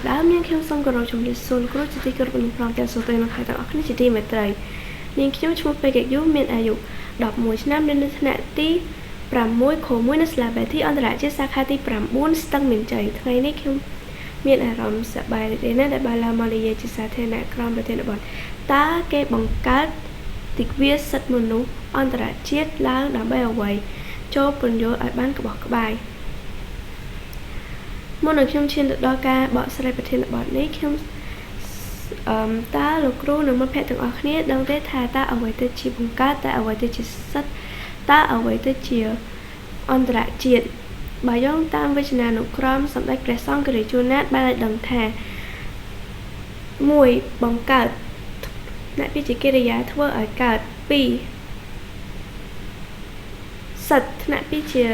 ដើមនាងខ្ញុំសូមគោរពជំរាបសួរលោកគ្រូជាទីគោរពនិងប្រងទាំងសួរទៅនឹងហើយទាំងអស់គ្នាជាទីមេត្រីនាងខ្ញុំឈ្មោះពេកយុមានអាយុ11ឆ្នាំនៅថ្នាក់ទី6ខ1នៅសាលាបេធីអន្តរជាតិសាខាទី9ស្ទឹងមានជ័យថ្ងៃនេះខ្ញុំមានអារម្មណ៍សប្បាយរីករាយណាស់ដែលបានឡើងមកនិយាយជាសាធារណៈក្រមប្រធានបទតើគេបង្កើតទិវាសិទ្ធិមនុស្សអន្តរជាតិឡើងដើម្បីអ្វីចូលពន្យល់ឲ្យបានក្បោះក្បាយមុននឹងខ្ញុំឈានទៅដល់ការបកស្រាយប្រធានបទនេះខ្ញុំតើលោកគ្រូនិងមិត្តភ័ក្តិទាំងអស់គ្នាដឹងទេថាតើអ្វីទៅជាបង្កើតតើអ្វីទៅជាសិទ្ធិតើអ្វីទៅជាអន្តរជាតិបើយោងតាមវេជ្ជនានុក្រមសម្ដេចព្រះសង្ឃរាជណាតបានឲ្យដឹងថា1បង្កើតអ្នកពីជាកិរិយាធ្វើឲ្យកើត2សិទ្ធិថ្នាក់ពីជា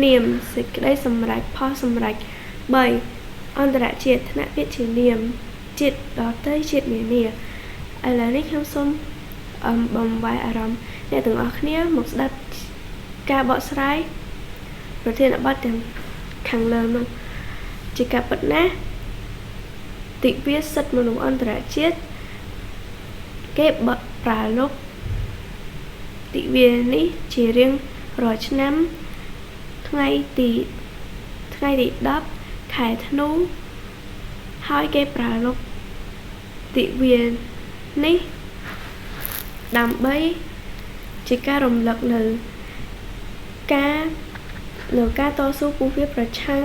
នាមសេចក្តីសម្រេចផលសម្រេច3អន្តរជាតិថ្នាក់ពីជានាមជាតិដទៃជាតិនានាឥឡូវនេះខ្ញុំសូមបំបីអារម្មណ៍អ្នកទាំងអស់គ្នាមកស្ដាប់ការបកស្រាយប្រធានបទទាំងខាងលើនោះជាការពិតណាស់ទិវាសិទ្ធិមនុស្សអន្តរជាតិគេប្រើលុបទិវានេះជារៀងរាល់ឆ្នាំថ្ងៃទី10ខែធ្នូហើយគេប្រើលុបទិវានេះដើម្បីជាការរំលឹកនៅការតស៊ូពុះវាប្រឆាំង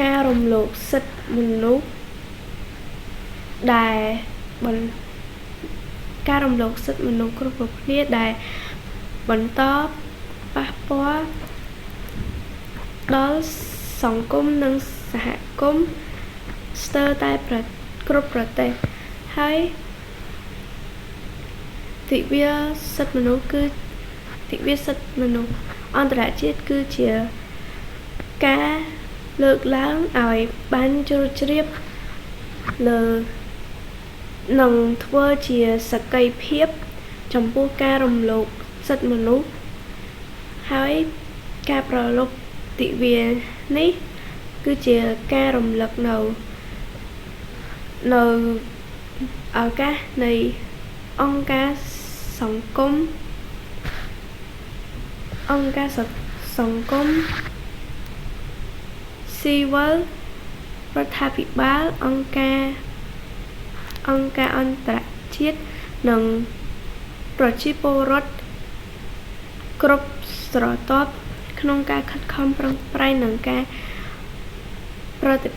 ការរំលោភសិទ្ធិមនុស្សដែលការរំលោភសិទ្ធិមនុស្សគ្រប់ប្រភេទដែលបន្តប៉ះពាល់ដល់សង្គមនិងសហគមន៍ស្ទើរតែគ្រប់ប្រទេសហើយទិវាសិទ្ធិមនុស្សគឺទិវាសិទ្ធិមនុស្សអន្តរជាតិគឺជាការលើកឡើងឲ្យបានជ្រាលជ្រាបលើនឹងធ្វើជាសក្ខីភាពចំពោះការរំលោភសិទ្ធិមនុស្សហើយការប្រឡប់ទិវានេះគឺជាការរំលឹកនៅឱកាសនៃអង្គការសង្គមស៊ីវិលរដ្ឋាភិបាលអង្គការអន្តរជាតិនិងប្រជាពលរដ្ឋគ្រប់ស្រទាប់ក្នុងការខិតខំប្រឹងប្រែងនិងការប្រតិ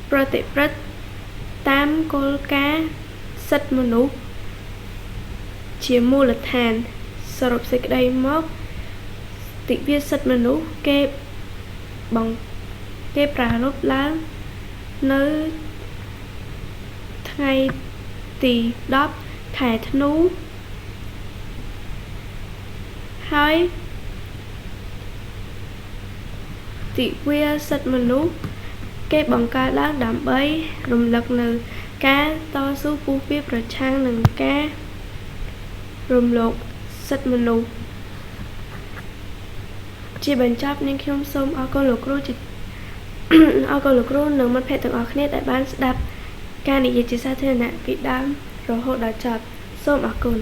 ព្រឹត្តតាមគោលការណ៍សិទ្ធិមនុស្សជាមូលដ្ឋានសរុបសេចក្តីមកទិវាសិទ្ធិមនុស្សគេប្រារព្ធឡើងនៅថ្ងៃទី10ខែធ្នូហើយទិវាសិទ្ធិមនុស្សគេបង្កើតឡើងដើម្បីរំលឹកនៅការតស៊ូពុះវាប្រឆាំងនឹងការរំលោភសិទ្ធិមនុស្សជាបញ្ចប់នាងខ្ញុំសូមអរគុណលោកគ្រូអរគុណលោកគ្រូនិងមិត្តភ័ក្តិទាំងអស់គ្នាដែលបានស្ដាប់ការនិយាយជាសាធារណៈពីដើមរហូតដល់ចប់សូមអរគុណ